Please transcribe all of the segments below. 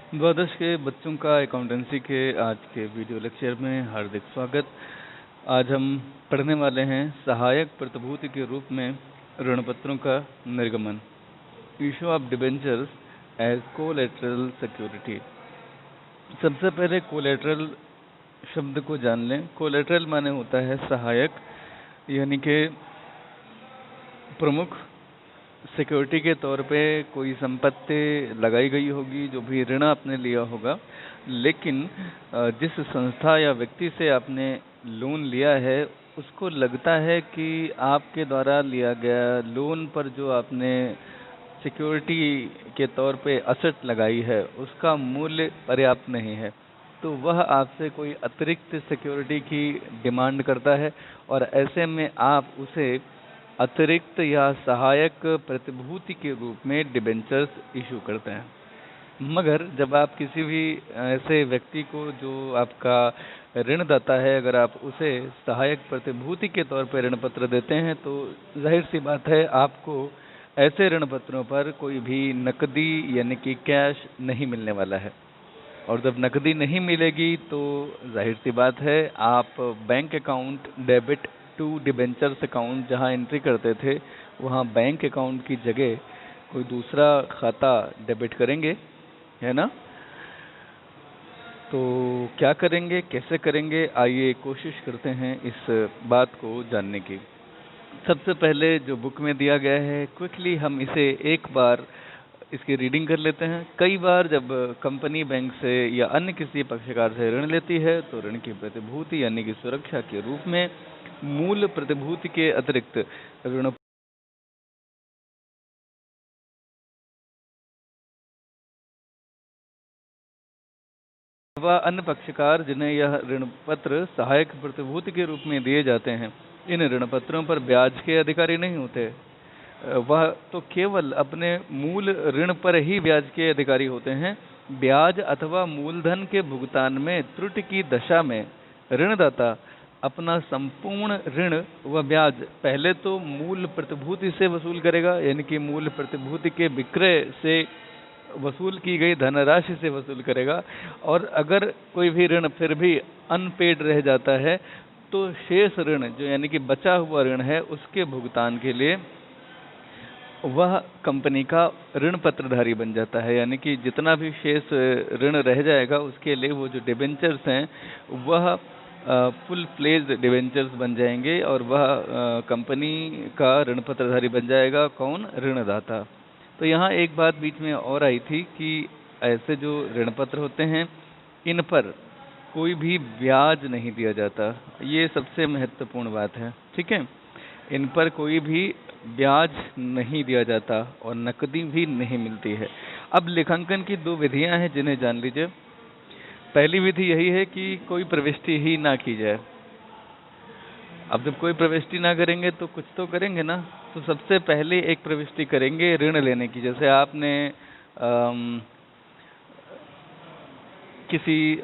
द्वादश के बच्चों का अकाउंटेंसी के आज के वीडियो लेक्चर में हार्दिक स्वागत। आज हम पढ़ने वाले हैं सहायक प्रतिभूति के रूप में ऋणपत्रों का निर्गमन, issue of debentures as collateral security. सबसे पहले कोलैटरल शब्द को जान लें। कोलैटरल माने होता है सहायक, यानी कि प्रमुख सिक्योरिटी के तौर पे कोई संपत्ति लगाई गई होगी, जो भी ऋण आपने लिया होगा, लेकिन जिस संस्था या व्यक्ति से आपने लोन लिया है उसको लगता है कि आपके द्वारा लिया गया लोन पर जो आपने सिक्योरिटी के तौर पे असेट लगाई है उसका मूल्य पर्याप्त नहीं है, तो वह आपसे कोई अतिरिक्त सिक्योरिटी की डिमांड करता है और ऐसे में आप उसे अतिरिक्त या सहायक प्रतिभूति के रूप में डिबेंचर्स इशू करते हैं। मगर जब आप किसी भी ऐसे व्यक्ति को जो आपका ऋणदाता है, अगर आप उसे सहायक प्रतिभूति के तौर पर ऋण पत्र देते हैं तो जाहिर सी बात है आपको ऐसे ऋण पत्रों पर कोई भी नकदी यानी कि कैश नहीं मिलने वाला है। और जब नकदी नहीं मिलेगी तो जाहिर सी बात है आप bank account debit to debentures account जहां एंट्री करते थे वहां बैंक अकाउंट की जगह कोई दूसरा खाता डेबिट करेंगे, है ना। तो क्या करेंगे, कैसे करेंगे, आइए कोशिश करते हैं इस बात को जानने की। सबसे पहले जो बुक में दिया गया है क्विकली हम इसे एक बार इसकी रीडिंग कर लेते हैं। कई बार जब कंपनी बैंक से या अन्य किसी पक्षकार से ऋण लेती है तो ऋण की प्रतिभूति यानी कि सुरक्षा के रूप में मूल प्रतिभूति के अतिरिक्त ऋण अथवा अन्य पक्षकार जिन्हें यह ऋण पत्र सहायक प्रतिभूति के रूप में दिए जाते हैं, इन ऋण पत्रों पर ब्याज के अधिकारी नहीं होते। वह तो केवल अपने मूल ऋण पर ही ब्याज के अधिकारी होते हैं। ब्याज अथवा मूलधन के भुगतान में त्रुटि की दशा में ऋणदाता अपना संपूर्ण ऋण व ब्याज पहले तो मूल प्रतिभूति से वसूल करेगा, यानी कि मूल प्रतिभूति के विक्रय से वसूल की गई धनराशि से वसूल करेगा, और अगर कोई भी ऋण फिर भी अनपेड रह जाता है तो शेष ऋण जो यानी कि बचा हुआ ऋण है उसके भुगतान के लिए वह कंपनी का ऋण पत्रधारी बन जाता है। यानी कि जितना भी शेष ऋण रह जाएगा उसके लिए वो जो डिबेंचर्स हैं वह फुल प्लेज डिबेंचर्स बन जाएंगे और वह कंपनी का ऋण पत्रधारी बन जाएगा। कौन? ऋणदाता। तो यहाँ एक बात बीच में और आई थी कि ऐसे जो ऋण पत्र होते हैं इन पर कोई भी ब्याज नहीं दिया जाता। ये सबसे महत्वपूर्ण बात है, ठीक है। इन पर कोई भी ब्याज नहीं दिया जाता और नकदी भी नहीं मिलती है। अब लेखांकन की दो विधियां हैं जिन्हें जान लीजिए। पहली विधि यही है कि कोई प्रविष्टि ही ना की जाए। अब जब कोई प्रविष्टि ना करेंगे तो कुछ तो करेंगे ना, तो सबसे पहले एक प्रविष्टि करेंगे ऋण लेने की। जैसे आपने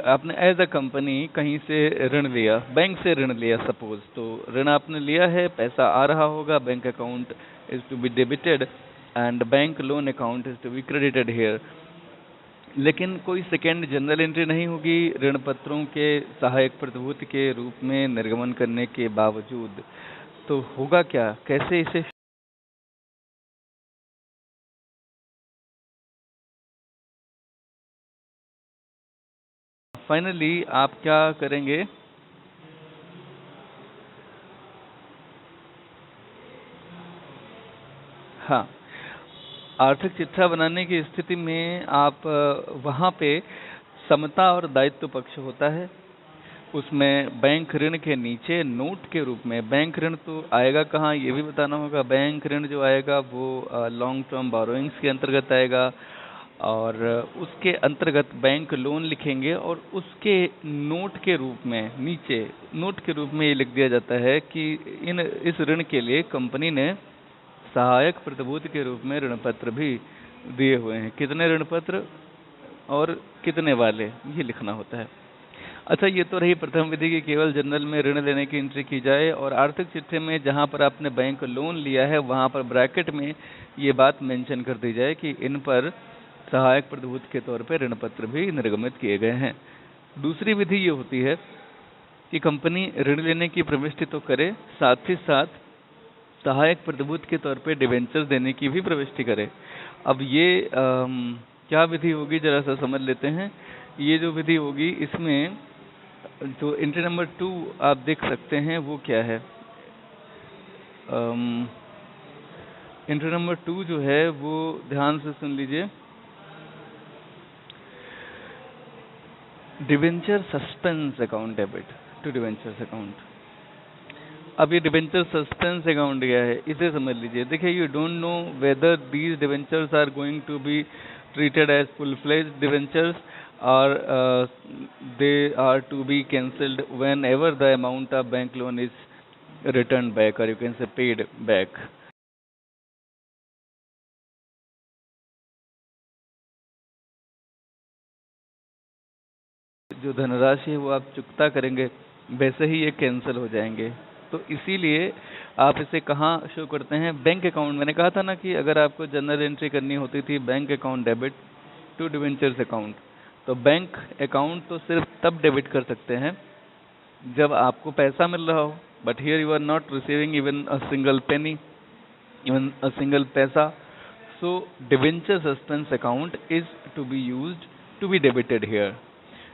आपने एज अ कंपनी कहीं से ऋण लिया, बैंक से ऋण लिया सपोज, तो ऋण आपने लिया है, पैसा आ रहा होगा, bank account is to be debited and bank loan account is to be credited here. लेकिन कोई सेकेंड जनरल एंट्री नहीं होगी ऋण पत्रों के सहायक प्रतिभूति के रूप में निर्गमन करने के बावजूद। तो होगा क्या, कैसे इसे फाइनली आप क्या करेंगे, हाँ, आर्थिक चिट्ठा बनाने की स्थिति में आप वहाँ पे समता और दायित्व पक्ष होता है। उसमें बैंक ऋण के नीचे नोट के रूप में, बैंक ऋण तो आएगा कहाँ ये भी बताना होगा। बैंक ऋण जो आएगा वो लॉन्ग टर्म बोरोइंग्स के अंतर्गत आएगा और उसके अंतर्गत बैंक लोन लिखेंगे और उसके नोट के रूप में नीचे नोट के रूप में ये लिख दिया जाता है कि इस ऋण के लिए कंपनी ने सहायक प्रतिभूति के रूप में ऋण पत्र भी दिए हुए हैं। कितने ऋण पत्र और कितने वाले, ये लिखना होता है। अच्छा, ये तो रही प्रथम विधि की केवल जनरल में ऋण लेने की एंट्री की जाए और आर्थिक चिट्ठे में जहां पर आपने बैंक लोन लिया है वहां पर ब्रैकेट में ये बात मेंशन कर दी जाए कि इन पर सहायक प्रतिभूति के तौर पे ऋण पत्र भी निर्गमित किए गए हैं। दूसरी विधि ये होती है कि कंपनी ऋण लेने की प्रविष्टि तो करे, साथ ही साथ सहायक प्रतिभूति के तौर पे डिवेंचर देने की भी प्रविष्टि करे। अब ये क्या विधि होगी, जरा सा समझ लेते हैं। ये जो विधि होगी, इसमें जो एंट्री नंबर 2 आप देख सकते हैं वो क्या है। एंट्री नंबर 2 जो है वो ध्यान से सुन लीजिए। Debenture suspense account debit to debentures account. अब ये डिवेंचर सस्पेंस अकाउंट क्या है, इसे समझ लीजिए। देखिए, you don't know whether these debentures are going to be treated as full fledged debentures और they are to be cancelled whenever the amount of bank loan is return back और you can say paid back. जो धनराशि है वो आप चुकता करेंगे, वैसे ही ये कैंसिल हो जाएंगे। तो इसीलिए आप इसे कहाँ शो करते हैं, बैंक अकाउंट। मैंने कहा था ना कि अगर आपको जनरल एंट्री करनी होती थी bank account debit to debentures account, तो बैंक अकाउंट तो सिर्फ तब डेबिट कर सकते हैं जब आपको पैसा मिल रहा हो, but here you are not receiving even a single penny, even a single paisa. So debenture suspense account is to be used to be debited here.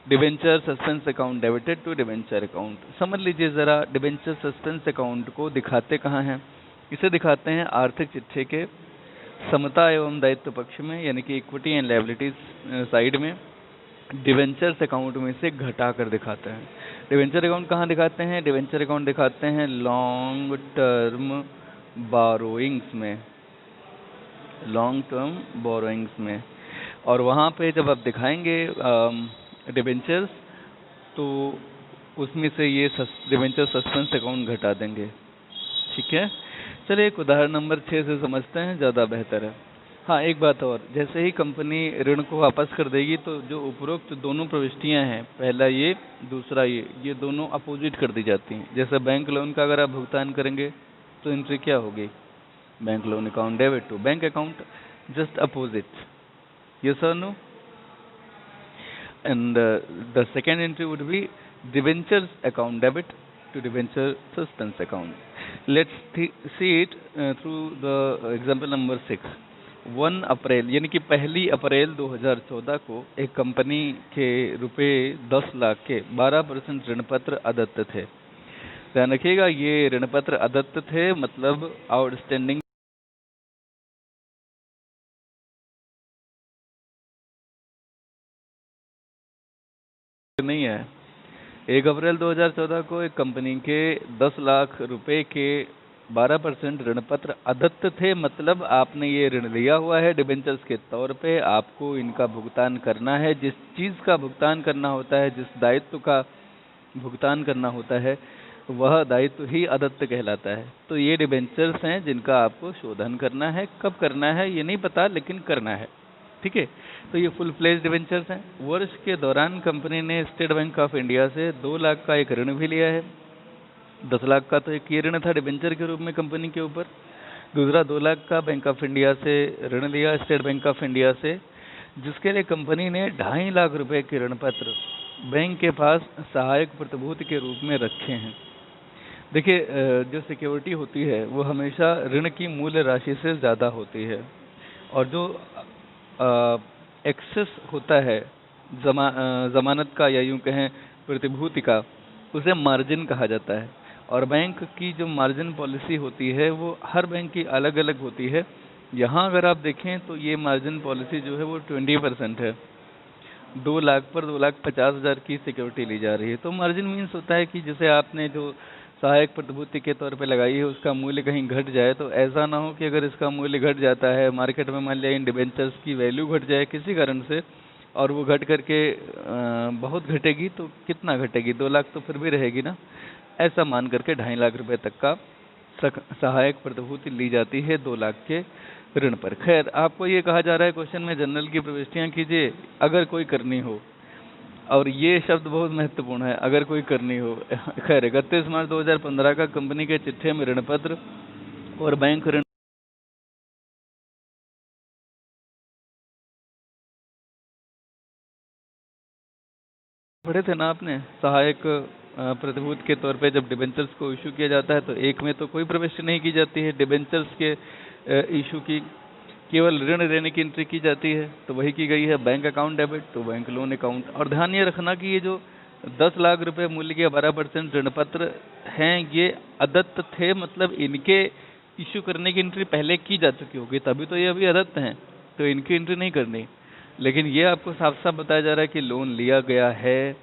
Debenture suspense account debited to debenture account. समझ लीजिए जरा, debenture suspense account को दिखाते कहाँ हैं, इसे दिखाते हैं आर्थिक चिट्ठे के समता एवं दायित्व पक्ष में, यानी कि इक्विटी एंड लायबिलिटीज साइड में डिवेंचर्स अकाउंट में से घटा कर दिखाते हैं। डिवेंचर अकाउंट कहाँ दिखाते हैं, डिवेंचर अकाउंट दिखाते हैं लॉन्ग टर्म बोरोइंग्स में, लॉन्ग टर्म बोरोइंग्स में। और वहाँ पे जब आप दिखाएंगे डिवेंचर्स, तो उसमें से ये डिवेंचर सस्पेंस अकाउंट घटा देंगे। ठीक है, चलिए एक उदाहरण नंबर 6 से समझते हैं, ज़्यादा बेहतर है। हाँ, एक बात और, जैसे ही कंपनी ऋण को वापस कर देगी तो जो उपरोक्त दोनों प्रविष्टियां हैं, पहला ये दूसरा ये दोनों अपोजिट कर दी जाती हैं। जैसे बैंक लोन का अगर आप भुगतान करेंगे तो एंट्री क्या होगी, bank loan account debit to bank account, just opposite. Yes और no? And the second entry would be debentures account debit to debenture suspense account. Let's see it through the example number 6. 1 अप्रैल यानी कि 1 अप्रैल 2014 को एक company के रुपए 10 लाख के 12% ऋण पत्र अदत्त थे। ध्यान रखिएगा, ये ऋण पत्र अदत्त थे, मतलब आउटस्टैंडिंग नहीं है। 1 अप्रैल 2014 को एक कंपनी के 10 लाख रुपए के 12% ऋण पत्र अदत्त थे, मतलब आपने ये ऋण लिया हुआ है डिबेंचर्स के तौर पे, आपको इनका भुगतान करना है। जिस चीज़ का भुगतान करना होता है, जिस दायित्व का भुगतान करना होता है, वह दायित्व ही अदत्त कहलाता है। तो ये डिबेंचर्स हैं जिनका आपको शोधन करना है। कब करना है ये नहीं पता, लेकिन करना है। ठीक है, तो ये फुल फ्लेज डिवेंचर्स हैं। वर्ष के दौरान कंपनी ने स्टेट बैंक ऑफ इंडिया से 2 लाख का एक ऋण भी लिया है। 10 लाख का तो एक ये ऋण था डिवेंचर के रूप में कंपनी के ऊपर, दूसरा 2 लाख का बैंक ऑफ इंडिया से ऋण लिया, स्टेट बैंक ऑफ इंडिया से, जिसके लिए कंपनी ने 2.5 लाख रुपए के ऋण पत्र बैंक के पास सहायक प्रतिभूति के रूप में रखे हैं। देखिए, जो सिक्योरिटी होती है वो हमेशा ऋण की मूल्य राशि से ज़्यादा होती है, और जो एक्सेस होता है जमानत का, या यूं कहें प्रतिभूति का, उसे मार्जिन कहा जाता है। और बैंक की जो मार्जिन पॉलिसी होती है वो हर बैंक की अलग अलग होती है। यहाँ अगर आप देखें तो ये मार्जिन पॉलिसी जो है वो 20% है। 2 लाख पर 2,50,000 की सिक्योरिटी ली जा रही है। तो मार्जिन मीन्स होता है कि जैसे आपने जो सहायक प्रतिभूति के तौर पे लगाई है उसका मूल्य कहीं घट जाए, तो ऐसा ना हो कि अगर इसका मूल्य घट जाता है मार्केट में, मान लिया इन डिबेंचर्स की वैल्यू घट जाए किसी कारण से, और वो घट करके बहुत घटेगी, तो कितना घटेगी, 2 लाख तो फिर भी रहेगी ना। ऐसा मान करके 2.5 लाख रुपए तक का सहायक प्रतिभूति ली जाती है 2 लाख के ऋण पर। खैर, आपको ये कहा जा रहा है क्वेश्चन में जनरल की प्रविष्टियां कीजिए अगर कोई करनी हो, और ये शब्द बहुत महत्वपूर्ण है, अगर कोई करनी हो। खैर, 31 मार्च 2015 का कंपनी के चिट्ठे में ऋण पत्र और बैंक ऋण पढ़े थे ना आपने, सहायक प्रतिभूति के तौर पे जब डिबेंचर्स को इशू किया जाता है तो एक में तो कोई प्रविष्टि नहीं की जाती है डिबेंचर्स के इशू की, केवल ऋण देने की एंट्री की जाती है, तो वही की गई है। बैंक अकाउंट डेबिट तो बैंक लोन अकाउंट। और ध्यान ये रखना कि ये जो 10 लाख रुपए मूल्य के 12% ऋण पत्र हैं, ये अदत्त थे, मतलब इनके इशू करने की एंट्री पहले की जा चुकी होगी, तभी तो ये अभी अदत्त हैं, तो इनकी एंट्री नहीं करनी। लेकिन ये आपको साफ साफ बताया जा रहा है कि लोन लिया गया है,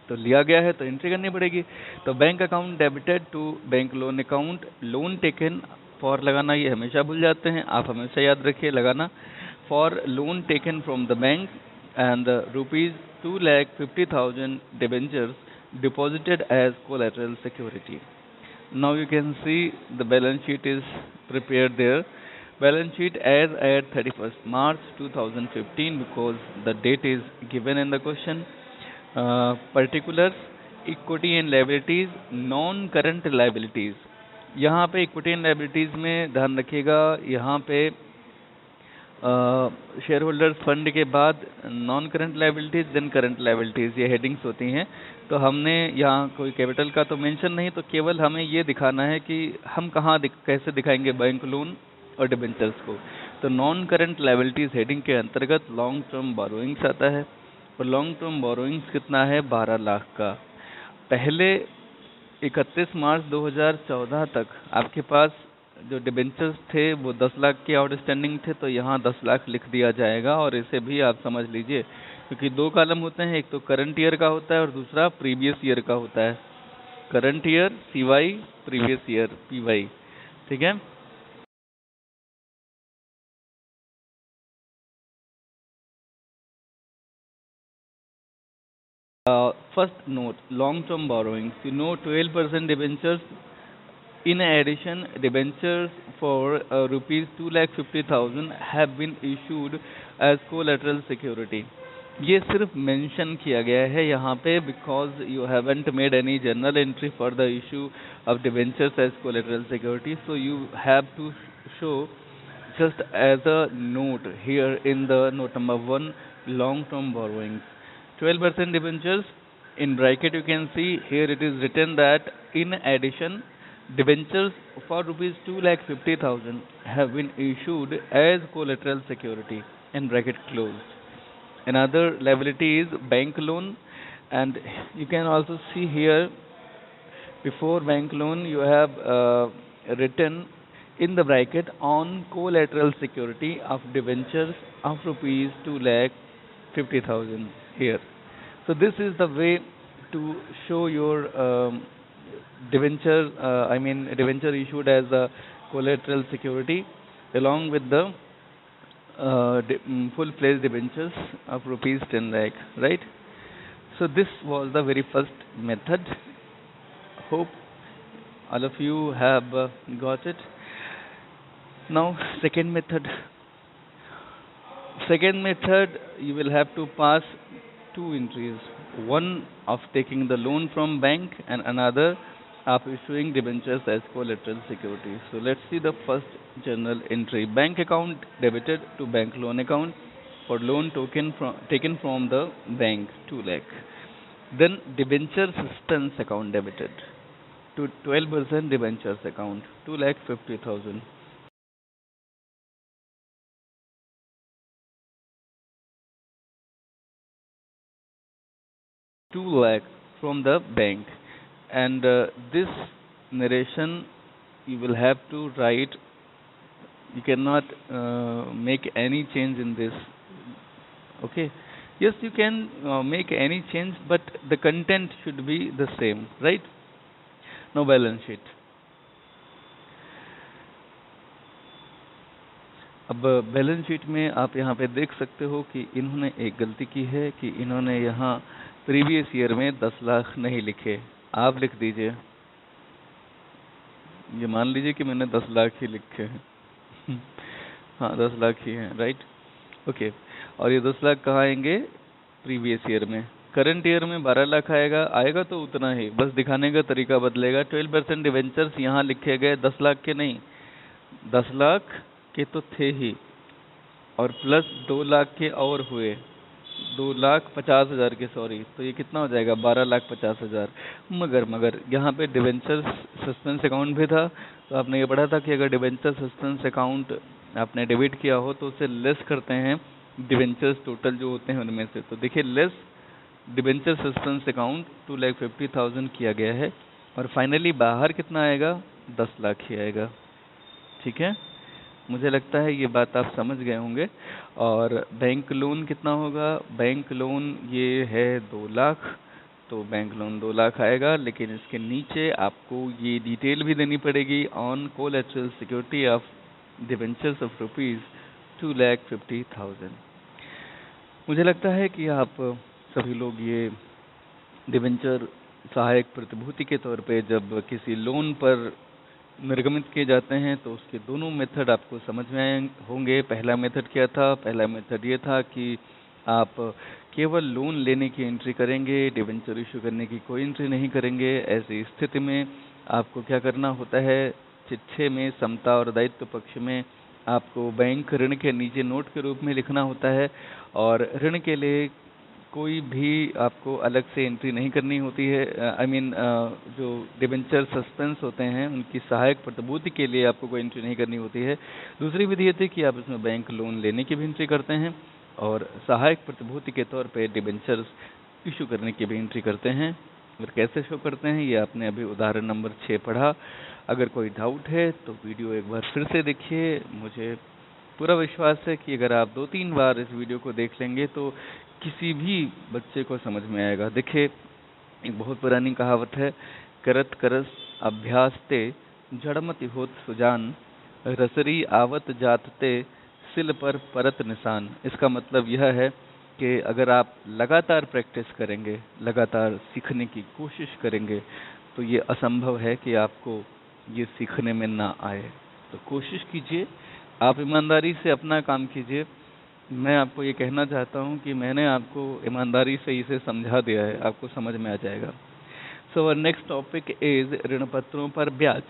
तो लिया गया है तो एंट्री करनी पड़ेगी। तो bank account debited to bank loan account, loan taken for लगाना ये हमेशा भूल जाते हैं, आप हमेशा याद रखिए लगाना। For loan taken from the bank and ₹2,50,000 debentures deposited as collateral security. Now you can see the balance sheet is prepared there. Balance sheet as at 31st March 2015, because the date is given in the question. Particulars, equity and liabilities, non current liabilities। यहाँ पे equity and liabilities में ध्यान रखिएगा, यहाँ पे share holders fund के बाद non current liabilities then current liabilities, ये हेडिंग्स होती हैं। तो हमने यहाँ कोई कैपिटल का तो मेंशन नहीं, तो केवल हमें ये दिखाना है कि हम कहाँ कैसे दिखाएंगे बैंक लोन और डिबेंचर्स को। तो नॉन करंट लाइबिलिटीज हेडिंग के अंतर्गत लॉन्ग टर्म बोरोइंग्स आता है, और लॉन्ग टर्म बोरोइंग्स कितना है, 12 लाख का। पहले 31 मार्च 2014 तक आपके पास जो डिबेंचर्स थे वो 10 लाख के आउटस्टैंडिंग थे, तो यहाँ 10 लाख लिख दिया जाएगा। और इसे भी आप समझ लीजिए, क्योंकि दो कॉलम होते हैं, एक तो करंट ईयर का होता है और दूसरा प्रीवियस ईयर का होता है। Current year CY, previous year PY, ठीक है। First note, long-term borrowings. 12% debentures. In addition, debentures for rupees 2,50,000 have been issued as collateral security. ये सिर्फ मेंशन किया गया है यहाँ पे, because you haven't made any journal entry for the issue of debentures as collateral security, so you have to show just as a note here in the note number 1, long-term borrowings. 12% debentures, in bracket you can see here it is written that in addition debentures for rupees 2,50,000 have been issued as collateral security, in bracket closed. Another liability is bank loan, and you can also see here before bank loan you have written in the bracket on collateral security of debentures of rupees 2,50,000 here. So this is the way to show your debenture, debenture issued as a collateral security along with the full-fledged debentures of rupees 10 lakh, right? So this was the very first method. Hope all of you have got it. Now second method. Second method, you will have to pass two entries, one of taking the loan from bank and another of issuing debentures as collateral security. So let's see the first journal entry. Bank account debited to bank loan account for loan taken from the bank 2 lakh. Then debenture suspense account debited to 12% debentures account 2,50,000. 2 lakh from the bank, and this narration you will have to write. You cannot make any change in this. Okay, yes, you can make any change, but the content should be the same, right? Now balance sheet. अब balance sheet में आप यहाँ पे देख सकते हो कि इन्होंने एक गलती की है कि इन्होंने यहाँ प्रीवियस ईयर में 10 लाख नहीं लिखे। आप लिख दीजिए, ये मान लीजिए कि मैंने 10 लाख ही लिखे हैं। हाँ, 10 लाख ही हैं, राइट? ओके, और ये 10 लाख कहाँ आएंगे? प्रीवियस ईयर में। करंट ईयर में 12 लाख आएगा तो उतना ही, बस दिखाने का तरीका बदलेगा। 12% डिवेंचर्स यहाँ लिखे गए 10 लाख के नहीं, 10 लाख के तो थे ही, और प्लस 2 लाख के और हुए, 2,50,000 के, सॉरी, तो ये कितना हो जाएगा 12,50,000। मगर यहाँ पे डिवेंचर सस्पेंस अकाउंट भी था, तो आपने ये पढ़ा था कि अगर डिवेंचर सस्पेंस अकाउंट आपने डेबिट किया हो तो उसे लेस करते हैं डिवेंचर्स टोटल जो होते हैं उनमें से। तो देखिए लेस डिवेंचर सस्पेंस अकाउंट 2,50,000 किया गया है, और फाइनली बाहर कितना आएगा, 10 लाख ही आएगा। ठीक है, मुझे लगता है ये बात आप समझ गए होंगे। और बैंक लोन कितना होगा, बैंक लोन ये है 2 लाख, तो बैंक लोन 2 लाख आएगा, लेकिन इसके नीचे आपको ये डिटेल भी देनी पड़ेगी, on collateral security of debentures of ₹2,50,000। मुझे लगता है कि आप सभी लोग ये डिवेंचर सहायक प्रतिभूति के तौर पे जब किसी लोन पर निर्गमित किए जाते हैं तो उसके दोनों मेथड आपको समझ में आए होंगे। पहला मेथड क्या था, पहला मेथड ये था कि आप केवल लोन लेने की एंट्री करेंगे, डिवेंचर इशू करने की कोई एंट्री नहीं करेंगे। ऐसी स्थिति में आपको क्या करना होता है, चिट्ठे में समता और दायित्व पक्ष में आपको बैंक ऋण के नीचे नोट के रूप में लिखना होता है, और ऋण के लिए कोई भी आपको अलग से एंट्री नहीं करनी होती है। जो डिबेंचर सस्पेंस होते हैं उनकी सहायक प्रतिभूति के लिए आपको कोई एंट्री नहीं करनी होती है। दूसरी विधि ये थी कि आप इसमें बैंक लोन लेने की भी एंट्री करते हैं और सहायक प्रतिभूति के तौर पे डिबेंचर्स इशू करने की भी एंट्री करते हैं। और कैसे शो करते हैं ये आपने अभी उदाहरण नंबर 6 पढ़ा। अगर कोई डाउट है तो वीडियो एक बार फिर से देखिए। मुझे पूरा विश्वास है कि अगर आप 2-3 बार इस वीडियो को देख लेंगे तो किसी भी बच्चे को समझ में आएगा। देखिए, एक बहुत पुरानी कहावत है, करत करस अभ्यास ते जड़मति होत सुजान, रसरी आवत जात ते सिल पर परत निशान। इसका मतलब यह है कि अगर आप लगातार प्रैक्टिस करेंगे, लगातार सीखने की कोशिश करेंगे, तो ये असंभव है कि आपको ये सीखने में ना आए। तो कोशिश कीजिए, आप ईमानदारी से अपना काम कीजिए। मैं आपको ये कहना चाहता हूँ कि मैंने आपको ईमानदारी से इसे समझा दिया है, आपको समझ में आ जाएगा। So our next topic is ऋण पत्रों पर ब्याज।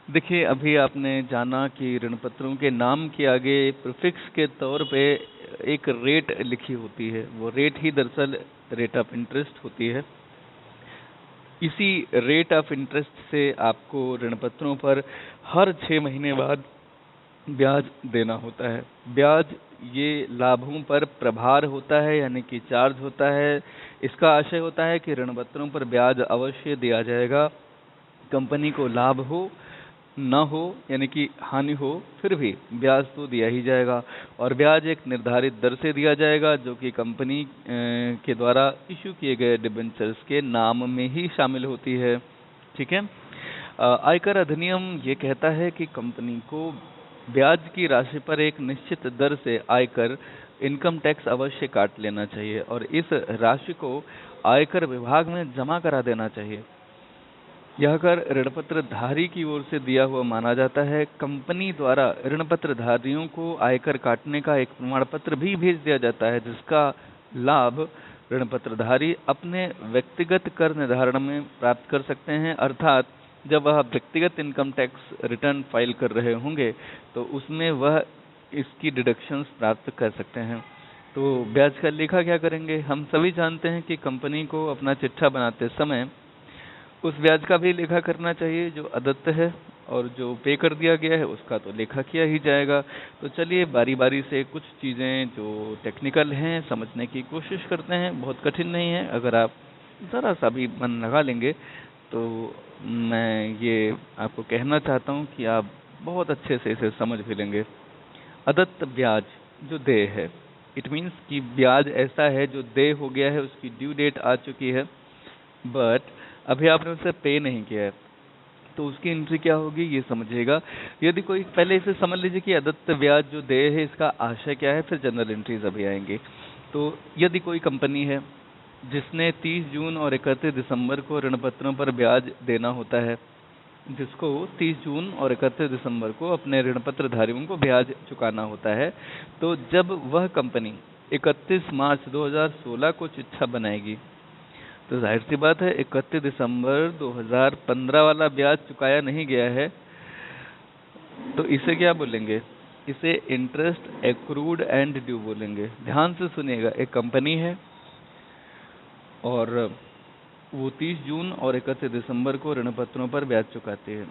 देखिए, अभी आपने जाना कि ऋण पत्रों के नाम के आगे प्रीफिक्स के तौर पे एक रेट लिखी होती है, वो रेट ही दरअसल रेट ऑफ इंटरेस्ट होती है। इसी रेट ऑफ इंटरेस्ट से आपको ऋण पत्रों पर हर 6 महीने बाद ब्याज देना होता है। ब्याज ये लाभों पर प्रभार होता है, यानी कि चार्ज होता है। इसका आशय होता है कि ऋण पत्रों पर ब्याज अवश्य दिया जाएगा, कंपनी को लाभ हो न हो, यानी कि हानि हो, फिर भी ब्याज तो दिया ही जाएगा। और ब्याज एक निर्धारित दर से दिया जाएगा जो कि कंपनी के द्वारा इशू किए गए डिबेंचर्स के नाम में ही शामिल होती है। ठीक है, आयकर अधिनियम ये कहता है कि कंपनी को ब्याज की राशि पर एक निश्चित दर से आयकर इनकम टैक्स अवश्य काट लेना चाहिए और इस राशि को आयकर विभाग में जमा करा देना चाहिए। यह कर ऋणपत्र धारी की ओर से दिया हुआ माना जाता है। कंपनी द्वारा ऋणपत्र धारियों को आयकर काटने का एक प्रमाण पत्र भी भेज दिया जाता है, जिसका लाभ ऋणपत्रधारी अपने व्यक्तिगत कर निर्धारण में प्राप्त कर सकते हैं। अर्थात जब वह व्यक्तिगत इनकम टैक्स रिटर्न फाइल कर रहे होंगे तो उसमें वह इसकी डिडक्शंस प्राप्त कर सकते हैं। तो ब्याज का लेखा क्या करेंगे, हम सभी जानते हैं कि कंपनी को अपना चिट्ठा बनाते समय उस ब्याज का भी लेखा करना चाहिए जो अदत्त है, और जो पे कर दिया गया है उसका तो लेखा किया ही जाएगा। तो चलिए बारी बारी से कुछ चीज़ें जो टेक्निकल हैं समझने की कोशिश करते हैं। बहुत कठिन नहीं है, अगर आप ज़रा सा भी मन लगा लेंगे तो मैं ये आपको कहना चाहता हूँ कि आप बहुत अच्छे से इसे समझ भी लेंगे। अदत्त ब्याज जो देय है, इट मीन्स कि ब्याज ऐसा है जो देय हो गया है, उसकी ड्यू डेट आ चुकी है, बट अभी आपने उसे पे नहीं किया है, तो उसकी एंट्री क्या होगी ये समझिएगा। यदि कोई, पहले इसे समझ लीजिए कि अदत्त ब्याज जो देय है इसका आशय क्या है, फिर जनरल एंट्रीज अभी आएंगी। तो यदि कोई कंपनी है जिसने 30 जून और 31 दिसंबर को ऋण पत्रों पर ब्याज देना होता है, जिसको 30 जून और 31 दिसंबर को अपने ऋण पत्र धारियों को ब्याज चुकाना होता है, तो जब वह कंपनी 31 मार्च 2016 को चिट्ठा बनाएगी तो जाहिर सी बात है 31 दिसंबर 2015 वाला ब्याज चुकाया नहीं गया है, तो इसे क्या बोलेंगे, इसे इंटरेस्ट एक्रूड एंड ड्यू बोलेंगे। ध्यान से सुनिएगा, एक कंपनी है और वो 30 जून और 31 दिसंबर को ऋण पत्रों पर ब्याज चुकाती है।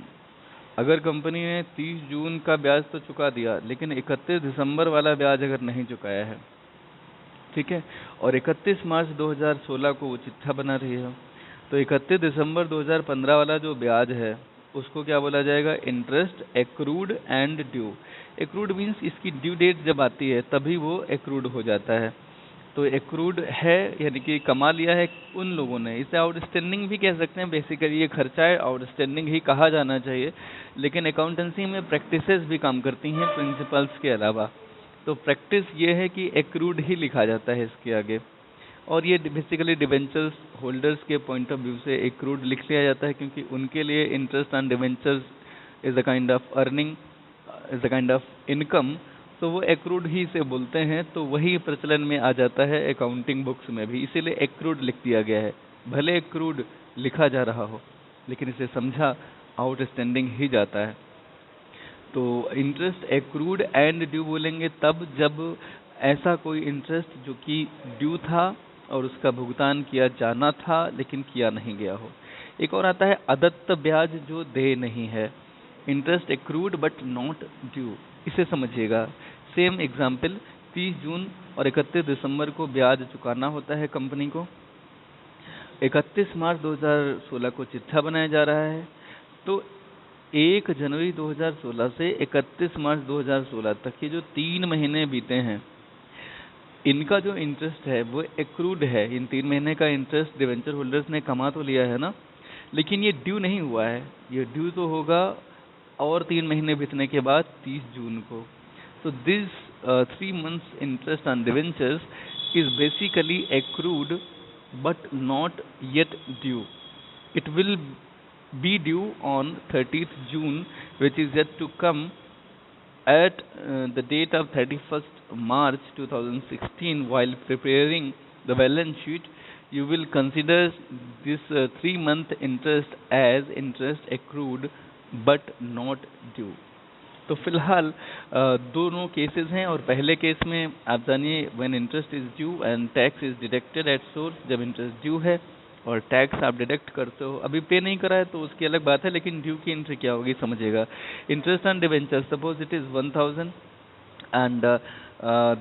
अगर कंपनी ने 30 जून का ब्याज तो चुका दिया, लेकिन 31 दिसंबर वाला ब्याज अगर नहीं चुकाया है, ठीक है, और 31 मार्च 2016 को वो चिट्ठा बना रही है, तो 31 दिसंबर 2015 वाला जो ब्याज है उसको क्या बोला जाएगा? Interest accrued and due. Accrued means इसकी ड्यू डेट जब आती है तभी वो एक्रूड हो जाता है। तो एक्रूड है यानी कि कमा लिया है उन लोगों ने, इसे आउटस्टैंडिंग भी कह सकते हैं। बेसिकली ये खर्चा है, आउटस्टैंडिंग ही कहा जाना चाहिए, लेकिन अकाउंटेंसी में प्रैक्टिसेस भी काम करती हैं प्रिंसिपल्स के अलावा। तो प्रैक्टिस ये है कि एक्रूड ही लिखा जाता है इसके आगे, और ये बेसिकली डिवेंचर्स होल्डर्स के पॉइंट ऑफ व्यू से एक्रूड लिख लिया जाता है, क्योंकि उनके लिए interest on debentures is a kind of earning, is a kind of income, तो वो एक्रूड ही से बोलते हैं। तो वही प्रचलन में आ जाता है अकाउंटिंग बुक्स में भी, इसीलिए एक्रूड लिख दिया गया है। भले एक्रूड लिखा जा रहा हो, लेकिन इसे समझा आउटस्टैंडिंग ही जाता है। तो इंटरेस्ट एक्रूड एंड ड्यू बोलेंगे तब जब ऐसा कोई इंटरेस्ट जो कि ड्यू था और उसका भुगतान किया जाना था लेकिन किया नहीं गया हो। एक और आता है अदत्त ब्याज जो दे नहीं है, interest accrued but not due. इसे समझिएगा। सेम एग्जाम्पल, 30 जून और 31 दिसंबर को ब्याज चुकाना होता है कंपनी को। 31 मार्च 2016 को चिट्ठा बनाया जा रहा है, तो 1 जनवरी 2016 से 31 मार्च 2016 तक ये जो 3 महीने बीते हैं, इनका जो इंटरेस्ट है वो एक्रूड है। इन 3 महीने का इंटरेस्ट डिवेंचर होल्डर्स ने कमा तो लिया है ना, लेकिन ये ड्यू नहीं हुआ है। ये ड्यू तो होगा और 3 महीने बीतने के बाद 30 जून को। तो this 3 months interest on debentures is basically accrued but not yet due. It will be due on 30th June, which is yet to come. At the date of 31st March 2016, while preparing the balance sheet, you will consider this 3-month interest as interest accrued but not due. तो फिलहाल दोनों cases हैं, और पहले case में आप जानिए when interest is due and tax is deducted at source, जब इंटरेस्ट ड्यू है और टैक्स आप डिडक्ट करते हो, अभी पे नहीं करा है तो उसकी अलग बात है, लेकिन ड्यू की एंट्री क्या होगी समझिएगा। Interest on debenture, suppose it is 1000 and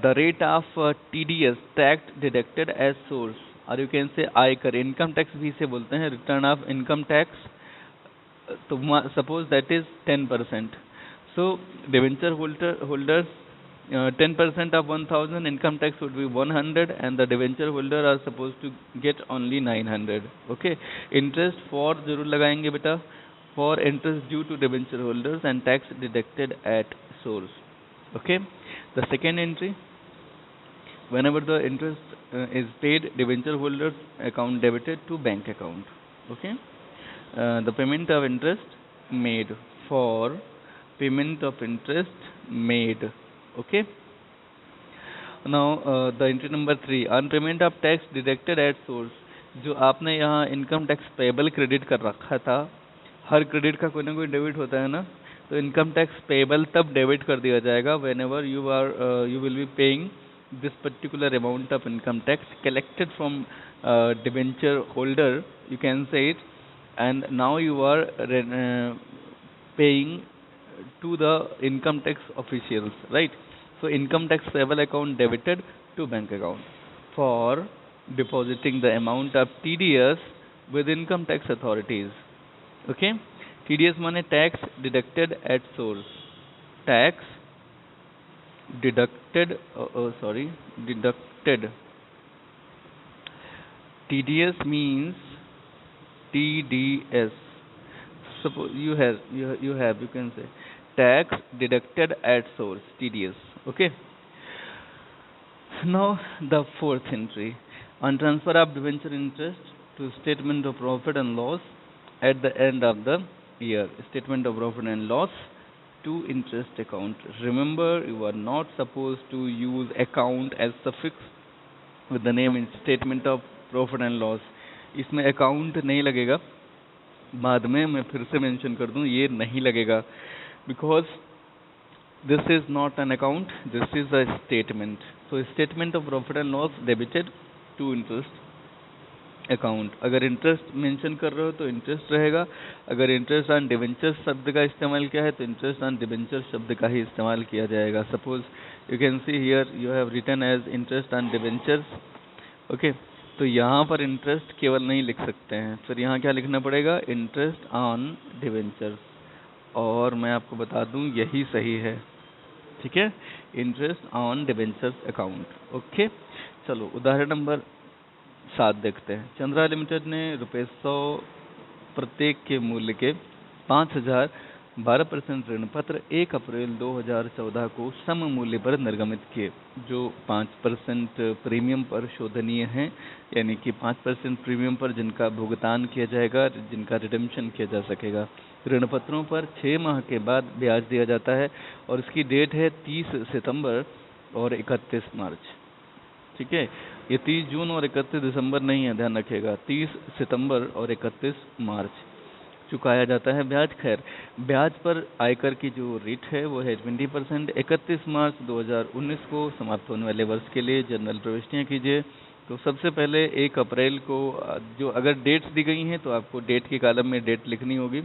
the rate of TDS tax deducted as source, और यू कैन से आयकर, इनकम टैक्स भी इसे बोलते हैं, रिटर्न ऑफ इनकम टैक्स। तो suppose that is 10%. So debenture holders 10% of 1000, income tax would be 100, and the debenture holder are supposed to get only 900. Okay, interest for जरूर लगाएंगे बेटा, for interest due to debenture holders and tax deducted at source. Okay, the second entry, whenever the interest is paid, debenture holders account debited to bank account. Okay, the payment of interest made for payment of interest made. Okay, now the entry number 3, on payment of tax deducted at source. जो आपने यहाँ income tax payable credit कर रखा था, हर credit का कोई ना कोई डेबिट होता है ना, तो इनकम टैक्स पेबल तब डेबिट कर दिया जाएगा whenever you will be paying this particular amount of income tax collected from debenture holder, you can say it, and now you are paying to the income tax officials, right? So income tax payable account debited to bank account for depositing the amount of TDS with income tax authorities. Okay, TDS माने tax deducted at source, tax deducted, deducted. TDS means TDS. Suppose you can say tax deducted at source, TDS. Okay, now the fourth entry, on transfer of debenture interest to statement of profit and loss at the end of the year, statement of profit and loss to interest account. Remember, you are not supposed to use account as suffix with the name in statement of profit and loss. इसमें account नहीं लगेगा, बाद में मैं फिर से mention कर दूं, ये नहीं लगेगा, because This is not an account, this is a statement. So statement of profit and loss debited to interest account. अगर इंटरेस्ट मेंशन कर रहे हो तो इंटरेस्ट रहेगा. अगर इंटरेस्ट ऑन डिबेंचर्स शब्द का इस्तेमाल किया है तो इंटरेस्ट ऑन डिबेंचर्स शब्द का ही इस्तेमाल किया जाएगा. Suppose you can see here you have written as interest on debentures. Okay, तो यहाँ पर इंटरेस्ट केवल नहीं लिख सकते हैं, फिर यहाँ क्या लिखना पड़ेगा, इंटरेस्ट ऑन डिबेंचर्स. और मैं आपको बता दूँ यही सही है. ठीक है, interest on debentures account. Okay, चलो उदाहरण नंबर 7 देखते हैं. चंद्रा लिमिटेड ने ₹100 प्रत्येक के मूल्य के 5,000 12% ऋण पत्र 1 अप्रैल 2014 को सम मूल्य पर निर्गमित किए, जो 5% प्रीमियम पर शोधनीय हैं, यानी कि 5% प्रीमियम पर जिनका भुगतान किया जाएगा, जिनका रिडेम्पशन किया जा सकेगा. ऋण पत्रों पर 6 माह के बाद ब्याज दिया जाता है और इसकी डेट है 30 सितंबर और 31 मार्च. ठीक है, ये 30 जून और 31 दिसंबर नहीं है, ध्यान रखिएगा. 30 सितंबर और 31 मार्च चुकाया जाता है ब्याज. खैर, ब्याज पर आयकर की जो रेट है वो है 20%. 31 मार्च 2019 को समाप्त होने वाले वर्ष के लिए जनरल प्रविष्टियाँ कीजिए. तो सबसे पहले 1 अप्रैल को जो अगर डेट्स दी गई हैं तो आपको डेट के कॉलम में डेट लिखनी होगी.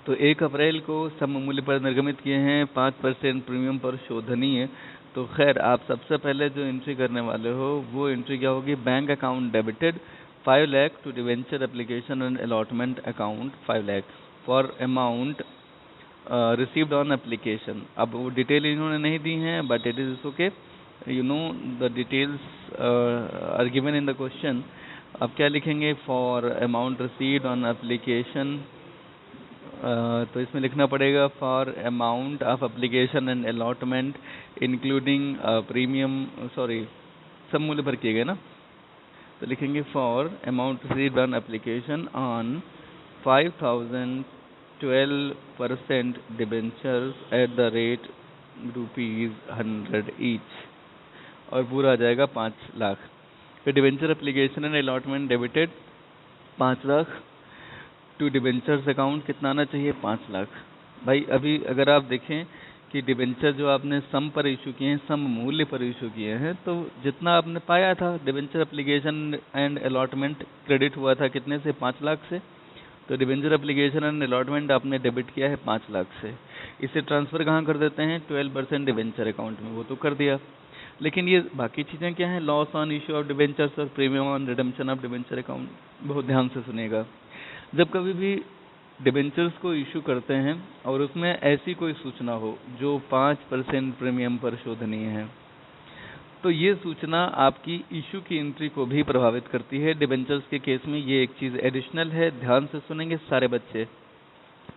तो 1 अप्रैल को सम मूल्य पर निर्गमित किए हैं, 5% प्रीमियम पर शोधनीय. तो खैर आप सबसे पहले जो एंट्री करने वाले हो वो एंट्री क्या होगी, bank account debited 5 lakh to debenture application and allotment account 5 lakh for amount received on application. अब वो डिटेल इन्होंने नहीं दी हैं, but it is okay, you know the details are given in the question. अब क्या लिखेंगे, for amount received on application. तो इसमें लिखना पड़ेगा for amount of application and allotment including premium, sorry सब मूल्य पर किए गए ना. तो लिखेंगे for amount received on application on 5,012% debentures at the rate ₹100 each, और पूरा आ जाएगा 5 लाख. फिर debenture application and allotment debited 5 lakh to debentures account कितना आना चाहिए, 5 लाख. भाई अभी अगर आप देखें कि डिबेंचर जो आपने सम पर इशू किए हैं, सम मूल्य पर इशू किए हैं, तो जितना आपने पाया था debenture application and allotment credit हुआ था कितने से, 5 लाख से. तो डिबेंचर एप्लीकेशन एंड अलॉटमेंट आपने डेबिट किया है 5 लाख से. इसे ट्रांसफ़र कहाँ कर देते हैं, 12% डिबेंचर अकाउंट में, वो तो कर दिया. लेकिन ये बाकी चीज़ें क्या हैं, loss on issue of debentures और premium on redemption of debenture account. बहुत ध्यान से सुनिएगा. जब कभी भी डिबेंचर्स को इशू करते हैं और उसमें ऐसी कोई सूचना हो जो 5% प्रीमियम पर शोधनीय है, तो ये सूचना आपकी इशू की एंट्री को भी प्रभावित करती है. डिबेंचर्स के केस में ये एक चीज़ एडिशनल है, ध्यान से सुनेंगे सारे बच्चे.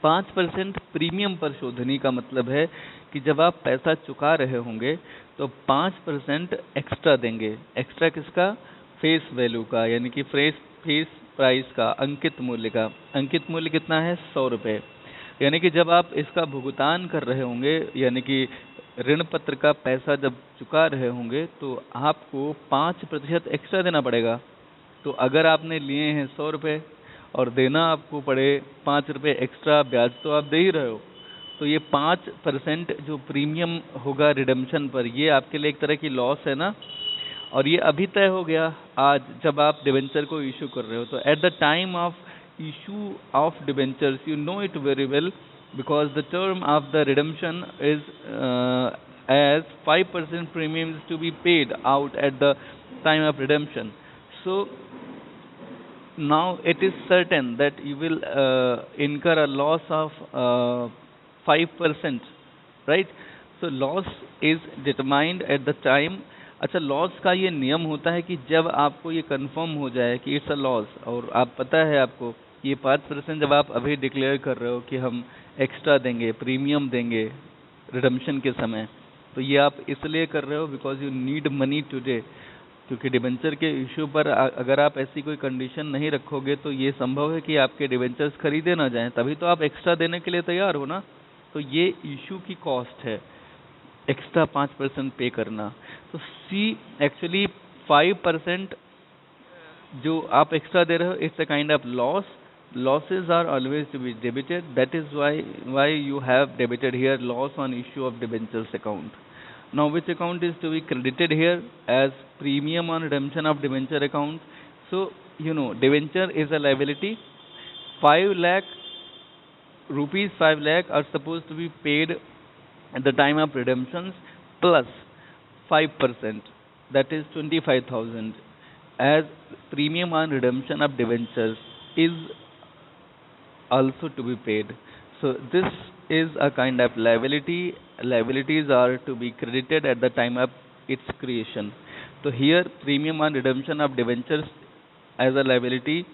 5% प्रीमियम पर शोधनी का मतलब है कि जब आप पैसा चुका रहे होंगे तो 5% एक्स्ट्रा देंगे. एक्स्ट्रा किसका, फेस वैल्यू का, यानी कि फेस प्राइस का, अंकित मूल्य का. अंकित मूल्य कितना है, 100 रुपये. यानी कि जब आप इसका भुगतान कर रहे होंगे, यानी कि ऋण पत्र का पैसा जब चुका रहे होंगे, तो आपको 5% एक्स्ट्रा देना पड़ेगा. तो अगर आपने लिए हैं 100 रुपये और देना आपको पड़े 5 रुपये एक्स्ट्रा, ब्याज तो आप दे ही रहे हो, तो ये 5% जो प्रीमियम होगा रिडेम्पशन पर, ये आपके लिए एक तरह की लॉस है ना. और ये अभी तय हो गया आज जब आप डिबेंचर को इशू कर रहे हो. तो at the time of issue of debentures you know it very well, because the term of the redemption is as 5% premium is to be paid out at the time of redemption. So now it is certain that you will incur a loss of 5%, right? So loss is determined at the time. अच्छा, loss का ये नियम होता है कि जब आपको ये कंफर्म हो जाए कि इट्स अ लॉस, और आप पता है आपको ये 5% जब आप अभी डिक्लेयर कर रहे हो कि हम एक्स्ट्रा देंगे, प्रीमियम देंगे रिडम्पशन के समय, तो ये आप इसलिए कर रहे हो because you need money today. क्योंकि डिबेंचर के इशू पर अगर आप ऐसी कोई कंडीशन नहीं रखोगे तो ये संभव है कि आपके डिबेंचर्स खरीदे ना जाएं, तभी तो आप एक्स्ट्रा देने के लिए तैयार हो ना. तो ये इशू की कॉस्ट है, एक्स्ट्रा 5% पे करना. तो सी एक्चुअली 5% जो आप एक्स्ट्रा दे रहे हो, it's a kind of loss losses are always to be debited. That is why you have debited here loss on issue of debentures account. Now, which account is to be credited here as premium on redemption of debenture account? So, debenture is a liability. 5 lakh rupees 5 lakh are supposed to be paid at the time of redemptions plus 5%, that is 25,000 as premium on redemption of debentures is also to be paid. So this is a kind of liability. Liabilities are to be credited at the time of its creation. So here premium on redemption of debentures as a liability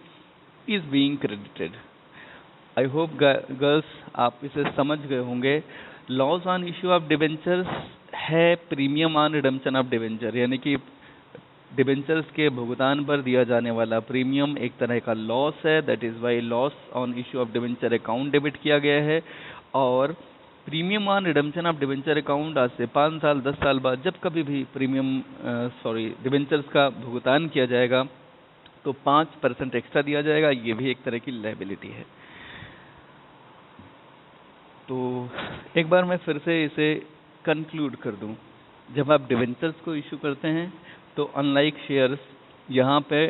is being credited. I hope girls आप इसे समझ गए होंगे. Loss on issue of debentures है premium on redemption of debenture, यानी कि debentures के भुगतान पर दिया जाने वाला प्रीमियम एक तरह का लॉस है. That is why loss on issue of debenture account debit किया गया है. और premium on redemption of debenture account आज से 5 साल 10 साल बाद जब कभी भी डिबेंचर्स का भुगतान किया जाएगा तो 5% एक्स्ट्रा दिया जाएगा. ये भी एक तरह की लायबिलिटी है. तो एक बार मैं फिर से इसे कंक्लूड कर दूं. जब आप डिबेंचर्स को इशू करते हैं तो अनलाइक शेयर्स यहाँ पे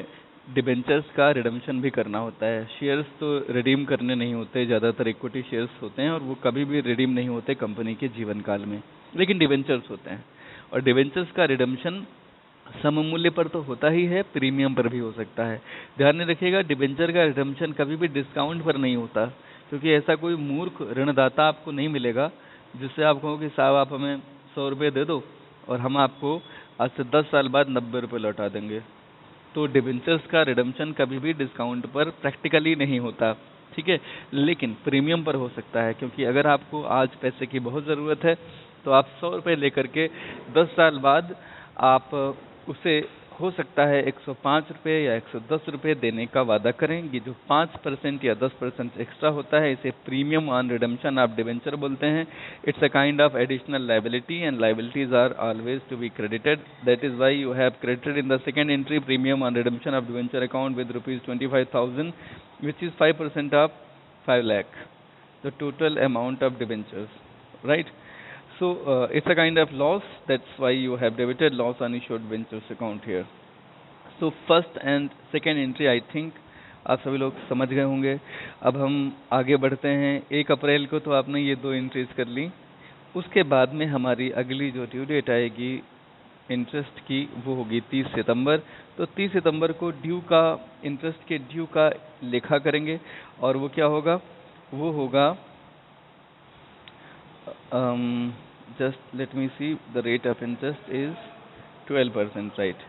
डिबेंचर्स का रिडम्पशन भी करना होता है. शेयर्स तो रिडीम करने नहीं होते, ज़्यादातर इक्विटी शेयर्स होते हैं और वो कभी भी रिडीम नहीं होते कंपनी के जीवन काल में, लेकिन डिबेंचर्स होते हैं. और डिबेंचर्स का रिडम्पशन सममूल्य पर तो होता ही है, प्रीमियम पर भी हो सकता है. ध्यान में रखिएगा, डिबेंचर का रिडम्पशन कभी भी डिस्काउंट पर नहीं होता, क्योंकि ऐसा कोई मूर्ख ऋणदाता आपको नहीं मिलेगा जिससे आप कहो कि साहब आप हमें 100 रुपये दे दो और हम आपको आज से 10 साल बाद 90 रुपये लौटा देंगे. तो डिबेंचर्स का रिडम्पशन कभी भी डिस्काउंट पर प्रैक्टिकली नहीं होता, ठीक है, लेकिन प्रीमियम पर हो सकता है. क्योंकि अगर आपको आज पैसे की बहुत ज़रूरत है तो आप 100 रुपये लेकर के 10 साल बाद आप उसे हो सकता है 105 रुपये या 110 रुपये देने का वादा करें. ये जो 5% या 10% एक्स्ट्रा होता है इसे premium on redemption of debenture बोलते हैं. It's a kind of additional liability and liabilities are always to be credited. That is why you have credited in the second entry premium on redemption of debenture account with ₹25,000 which is 5% of 5 lakh the total amount of debentures, right. So it's a kind of loss. That's why you have debited loss on issued debentures account here. So first and second entry I think आप सभी लोग समझ गए होंगे. अब हम आगे बढ़ते हैं. 1 अप्रैल को तो आपने ये 2 एंट्रीज कर ली. उसके बाद में हमारी अगली जो ड्यू डेट आएगी इंटरेस्ट की वो होगी 30 सितंबर. तो 30 सितंबर को ड्यू का, इंटरेस्ट के ड्यू का लेखा करेंगे और वो क्या होगा, वो होगा just let me see, the rate of interest is 12%, right.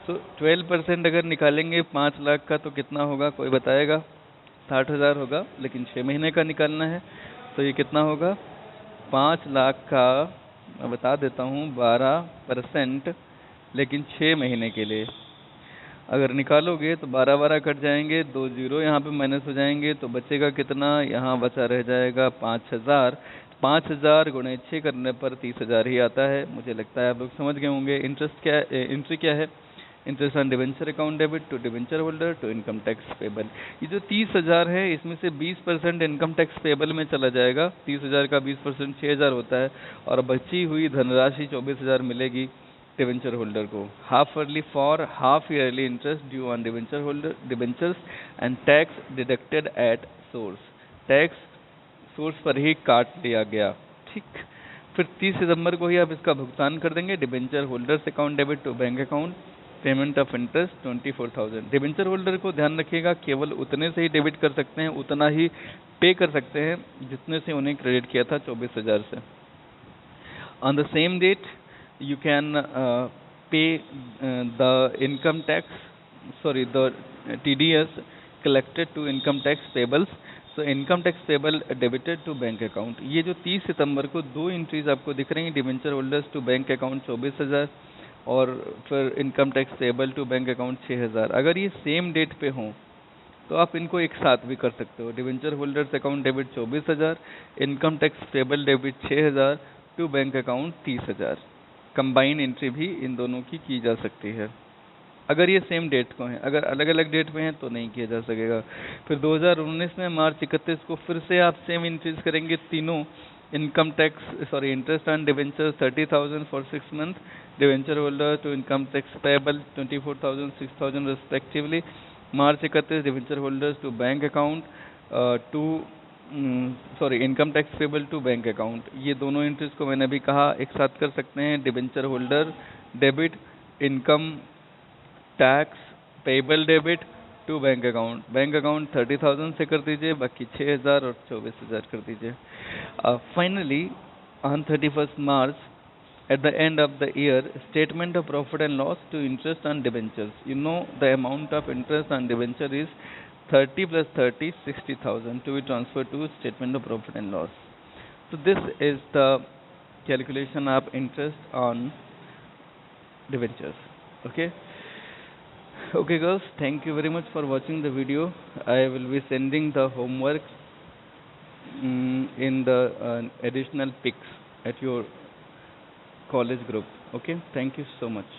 So 12% अगर निकालेंगे 5 लाख का तो कितना होगा, कोई बताएगा? 60,000 होगा, लेकिन 6 महीने का निकालना है तो ये कितना होगा, 5 लाख का मैं बता देता हूँ 12%, लेकिन 6 महीने के लिए अगर निकालोगे तो 12 कट जाएंगे, 2 जीरो यहाँ पे माइनस हो जाएंगे, तो बचेगा कितना, यहाँ बचा रह जाएगा 5,000. 5,000 गुणे 6 करने पर 30,000 ही आता है. मुझे लगता है आप लोग समझ गए होंगे. इंटरेस्ट क्या है, एंट्री क्या है, interest on debenture account debit to debenture holder to income tax payable. ये जो 30,000 है इसमें से 20% इनकम टैक्स पेबल में चला जाएगा. 30,000 का 20% 6,000 होता है और बची हुई धनराशि 24,000 मिलेगी डिबेंचर होल्डर को. Half yearly for half yearly interest due on debenture holder debentures and tax deducted at source. Tax source पर ही काट लिया गया, ठीक. फिर 30 सितंबर को ही आप इसका भुगतान कर देंगे. Debenture holders account debit to bank account, payment of interest 24,000. Debenture holder को ध्यान रखिएगा केवल उतने से ही डेबिट कर सकते हैं, उतना ही पे कर सकते हैं जितने से उन्हें क्रेडिट किया था 24,000 से. On the same date you can pay the income tax, sorry, the TDS collected to income tax payables. So income tax payable debited to bank account. ये जो 30 सितंबर को 2 एंट्रीज आपको दिख रही हैं, debenture holders to bank account 24,000 और फिर income tax payable to bank account 6,000. अगर ये सेम डेट पे हों तो आप इनको एक साथ भी कर सकते हो. Debenture holders account debit 24,000, income tax payable debit 6,000 to bank account 30,000. Combine entry भी इन दोनों की जा सकती है. अगर ये सेम डेट को हैं, अगर अलग अलग डेट पे हैं तो नहीं किया जा सकेगा। फिर 2019 में मार्च 31 को फिर से आप सेम इंक्रीज करेंगे तीनों income tax sorry interest on debenture 30,000 for 6 month, debenture holder to income tax payable 24,000 6,000 respectively. March 31 debenture holders to bank account to sorry income tax payable to bank account. ये दोनों entries को मैंने अभी कहा एक साथ कर सकते हैं। Debenture holder debit income tax payable debit to bank account 30,000 से कर दीजिए, बाकी 6,000 और 24,000 कर दीजिए। Finally on 31st March at the end of the year, statement of profit and loss to interest on debentures. You know the amount of interest on debenture is 30 plus 30 60,000 to be transferred to statement of profit and loss. So this is the calculation of interest on debentures. Okay. Okay girls, thank you very much for watching the video. I will be sending the homework in the additional pics at your college group. Okay, thank you so much.